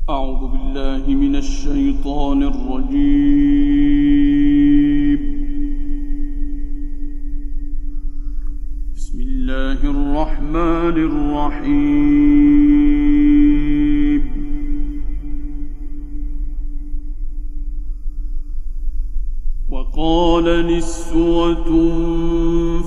أعوذ بالله من الشيطان الرجيم. بسم الله الرحمن الرحيم. وقال نسوة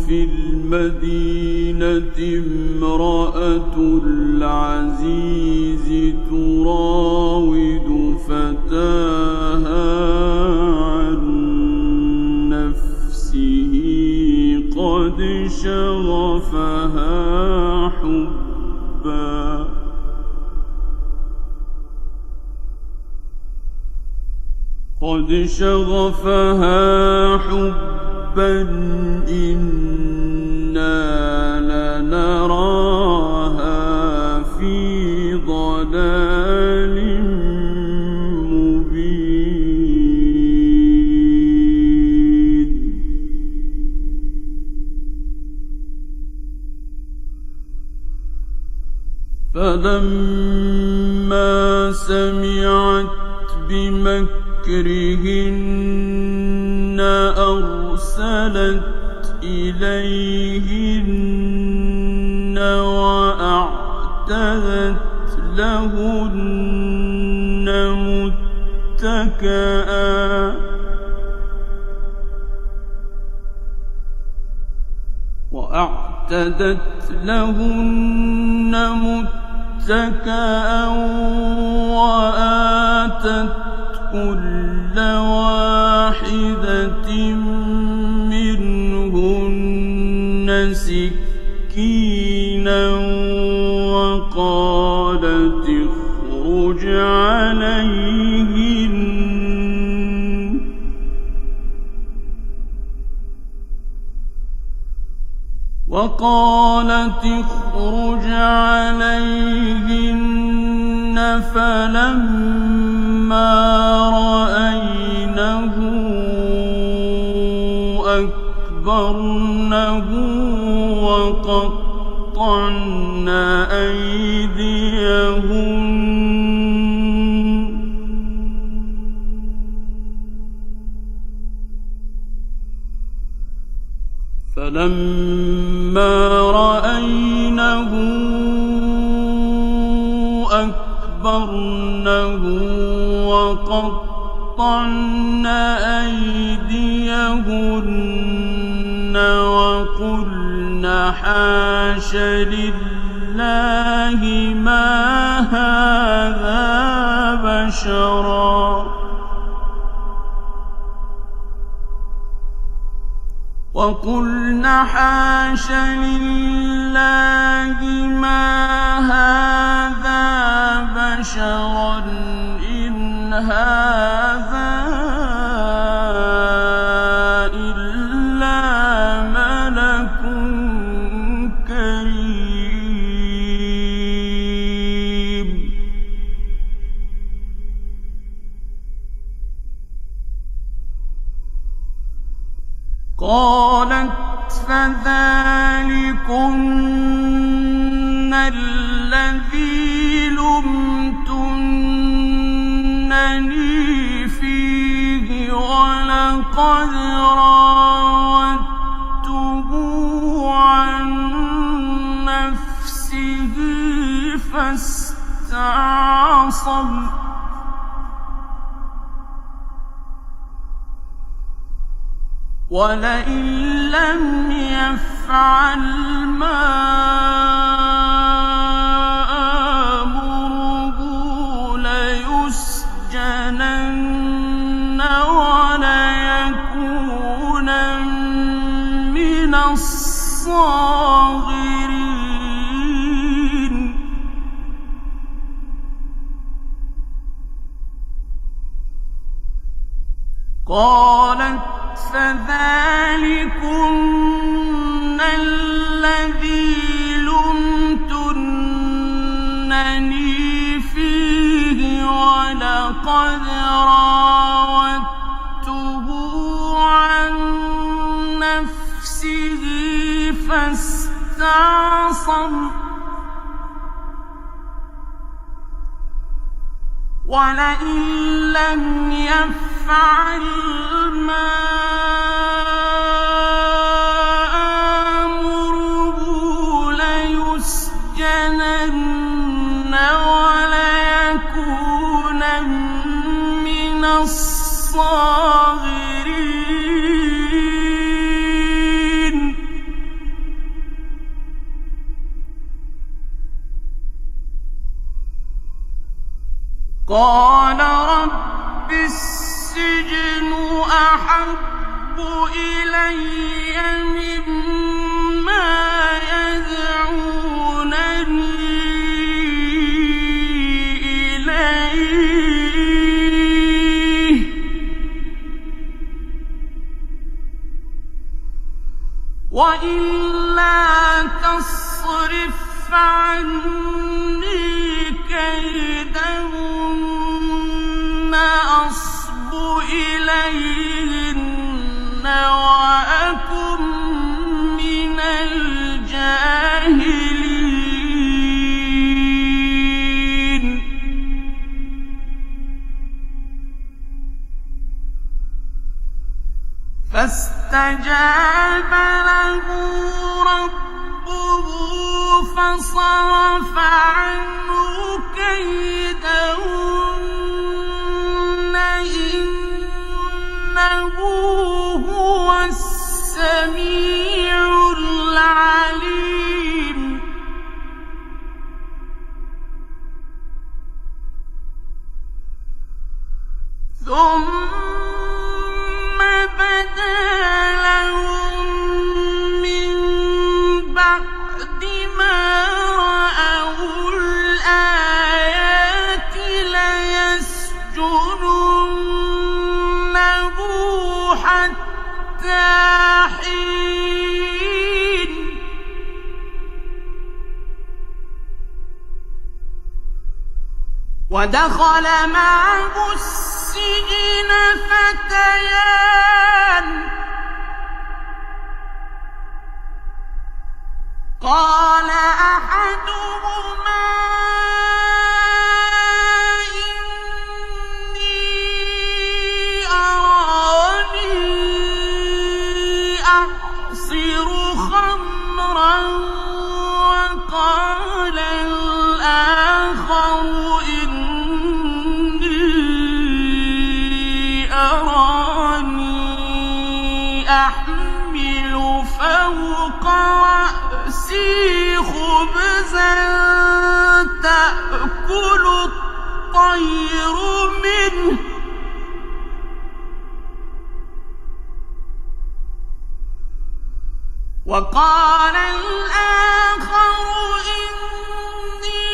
في المدينة امرأة العزيز تراود فتاها عن نفسه قد شغفها حبا إنا لنراها في ضلال مبين. فلما سمعت بمكرهن أرسلت إليهن وأعتدت لهن متكئا وآتت كل واحدة منهن سكينا وقالت اخرج عليهن فلما رأينه أكبرنه وقطعن أيديهن وقلن حاش لله ما هذا بشرا إن هذا إلا ملك كريم. قالت فذلكن الذي لمتنني فيه ولقد راودته عن نفسه فاستعصم ولئن لم يفعل ما آمره ليسجنن وليكونن من الصاغرين. قالت فذلكن الذي لمتنني فيه ولقد راودته عن نفسه فاستعصم ولئن لم يفعل ما آمره ليسجنن وليكونن من الصاغرين. قال رب السجن أحب إلي مما يدعونني إليه وإلا تصرف عني كيدهن أصب إليهن وأكن من الجاهلين. فاستجاب له ربه فصرف عنه كيدهن إنه هو السميع العليم. ثم بدا لهم من بعد ما رأوا الآيات ليسجننه حتى حين. ودخل معه السجن فتيان قال أحدهما إني أراني أعصر خمرا وقال الآخر إني أراني أحمل فوق رأسي خبزا تأكل الطير منه وقال الآخر إني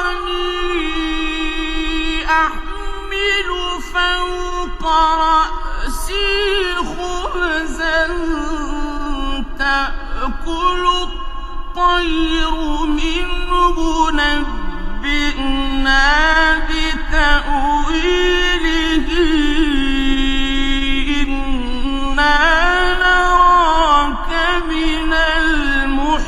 أراني أحمل فوق رأسي خبزا تأكل الطير منه نبئنا بتأويله إنا نراك من المحسنين.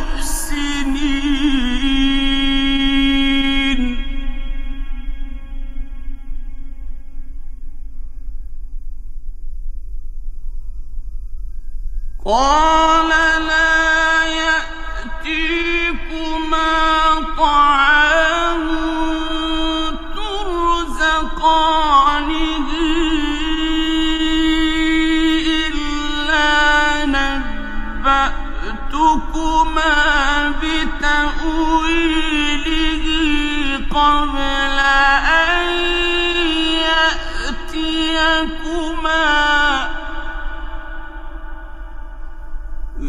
قال لا يأتيكما طعام ترزقانه إلا نبأتكما بتأويله قبل أن يأتيكما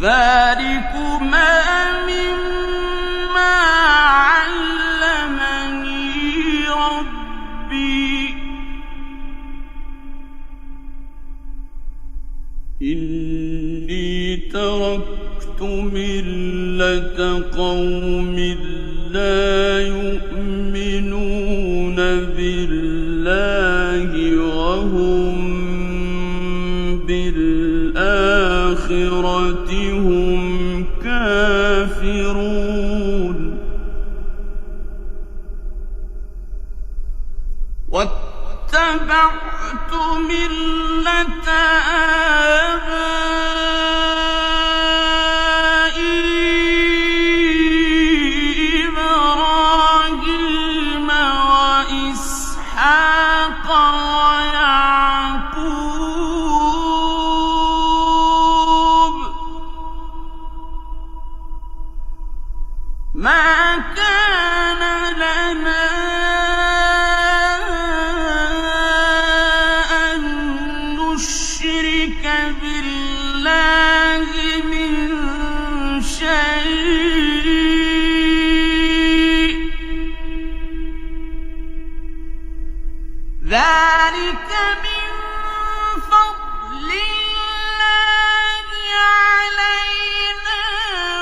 ذلكما مما علمني ربي إني تركت ملة قوم لا يؤمنون بالله وهم بالآخرة هم كافرون اتبعت ملة آبائي إبراهيم وإسحاق ويعقوب ما كان لنا أن نشرك بالله من شيء ذلك من فضل الله علينا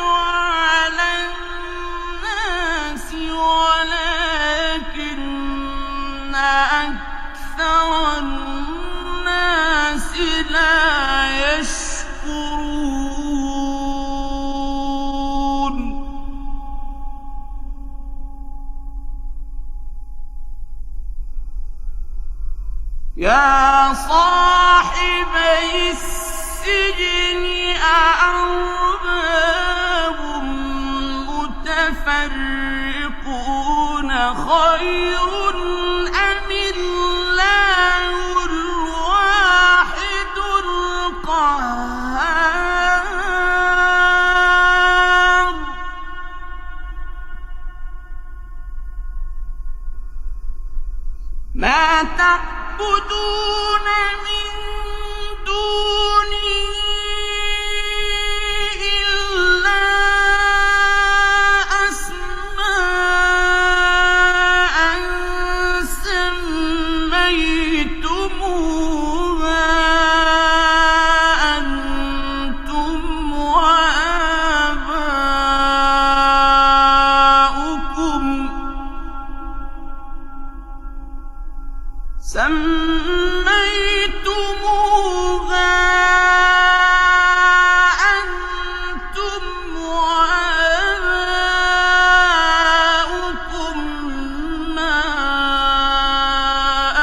وعلى الناس ولكن أكثر الناس لا يشكرون يا صاحبي السجن أأرباب متفرقون خير أم الله الواحد القهار ما تعبدون من دونه إلا أسماء سميتموها أنتم وآباؤكم ما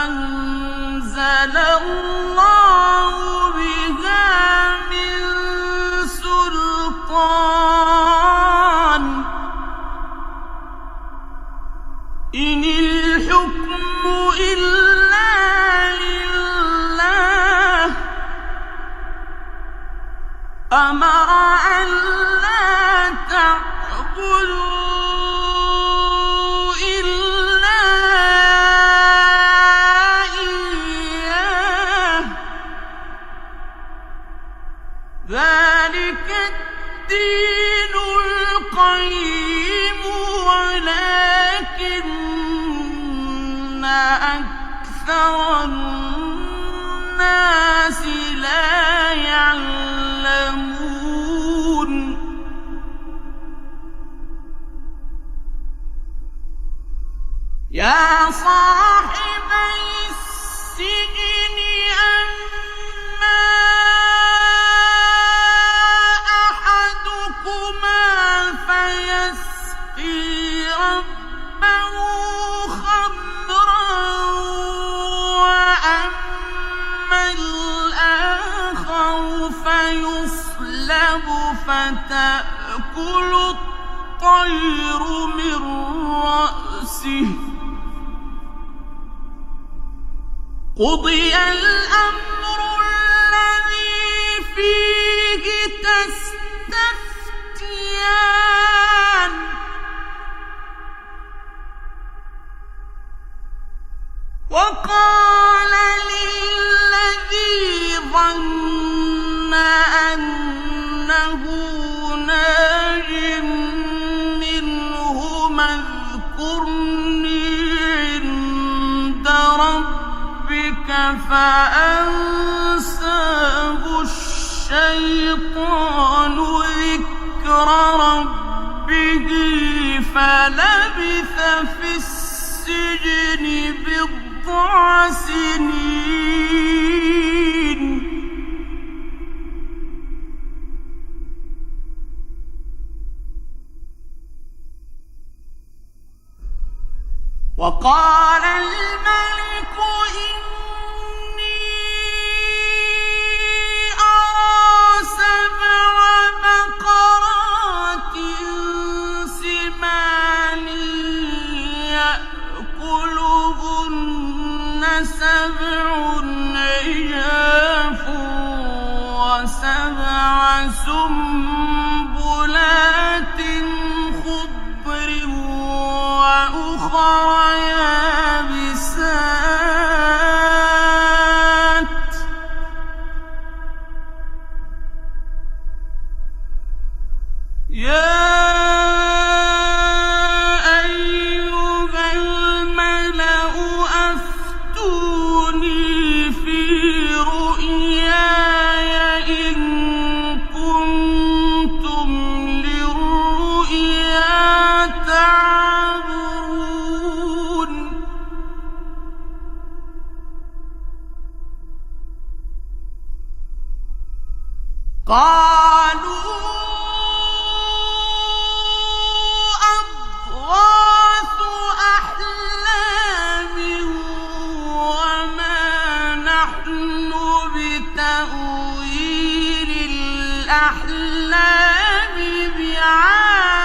أنزل الله بها من سلطان إن الحكم إلا لله أمر أن لا تعبدوا إلا إياه ذلك الدين القيم ولكن أكثر الناس لا يعلمون يا صاحبي السجن أما أحدكما فيسقي ربه خمرا وأما الآخر فيصلب فتأكل الطير من رأسه قضي الأمر الذي فيه تستفتيان وقال للذي ظن أنه ناج منهما اذكرني عند ربك فأنساه الشيطان ذكر ربه فلبث في السجن بضع سنين وقال الملك إن سنبلات خضر وأخر يابسات يا أيها الملأ أفتوني في رؤياي إن كنتم للرؤيا تعبرون قالوا أضغاث أحلام وما نحن بتأويل الأحلام بعالمين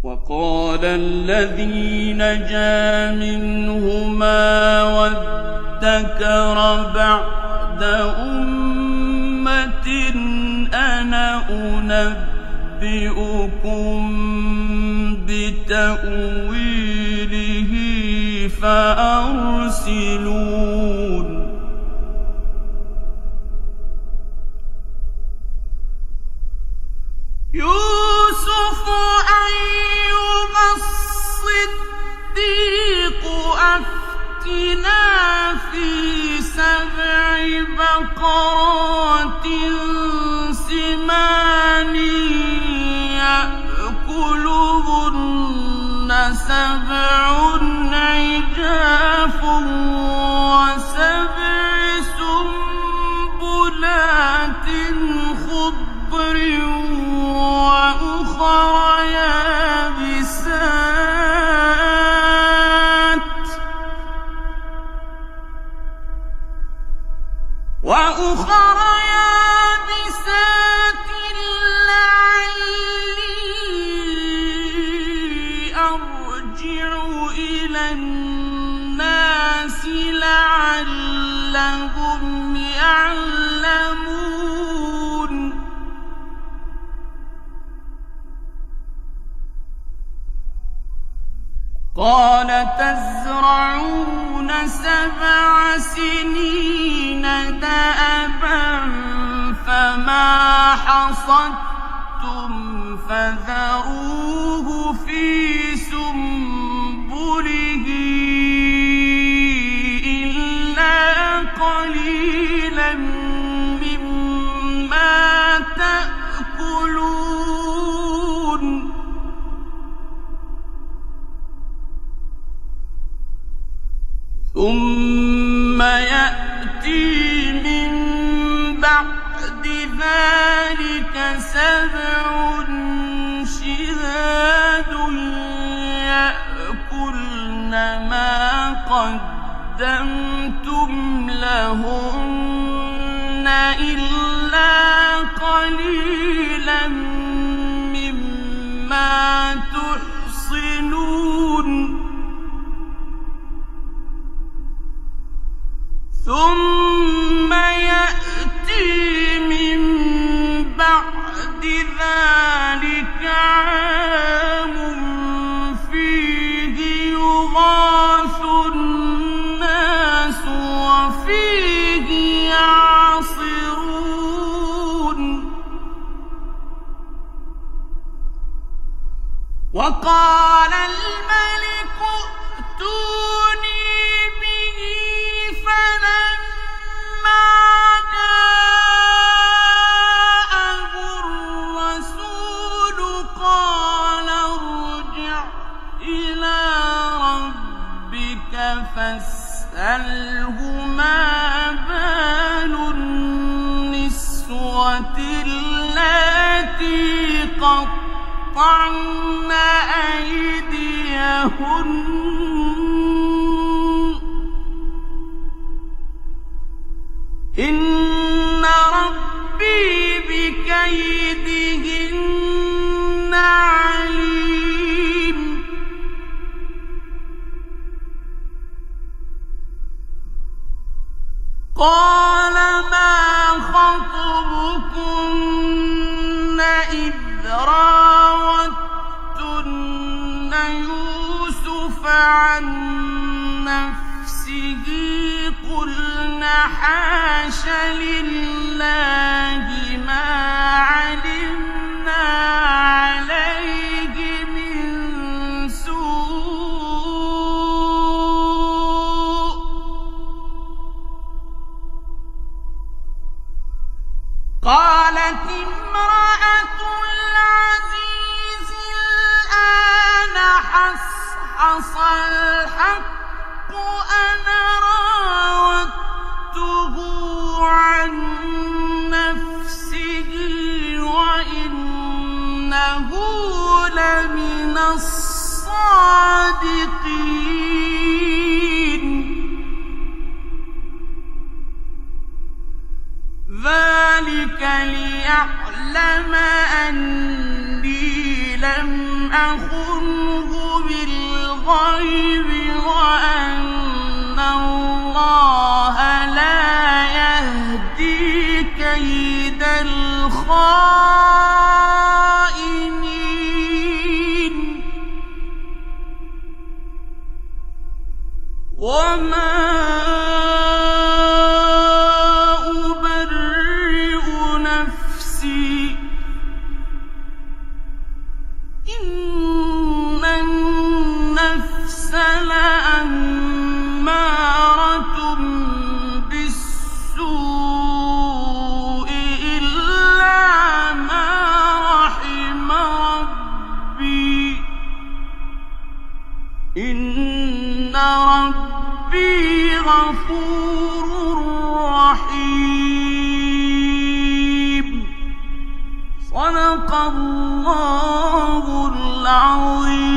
وقال الذي نجا منهما وادكر بعد أمة أنا أنبئكم بتأويله فأرسلون يوسف أيها الصديق أفتنا في 7 بقرات سمان يأكلهن 7 عجاف و7 سنبلات خضر وأخر يابسات لعلي أرجع إلى الناس لعلهم يعلمون قال تزرعون 7 سنين دأبا فما حصدتم فذروه في سنبله إلا قليلا مما تأكلون ثم يأتي من بعد ذلك 7 شداد يأكلن ما قدمتم لهن إلا قليلا مما تحصنون ثم يأتي من بعد ذلك عام فيه يغاث الناس وفيه يعصرون وقال الملك ائتوني به فلما جاءه الرسول قال ارجع إلى ربك فاسأله ما بال النسوة اللاتي قطعن أيديهن إن ربي بكيدهن عليم قال ما خطبكن إذ راوتن يوسف عن نفسه قلن حاش لله ما علمنا عليه من سوء قالت امرأة العزيز الآن حصحص الحق أنا راودته عن نفسه وإنه لمن الصادقين ذلك ليعلم أني لم أخنه بالغيب وأن الله لا يهدي كيد الخائنين وما أبرئ نفسي إن النفس لأمارة بالسوء إلا ما رحم ربي إن ربي غفور رحيم صدق الله العظيم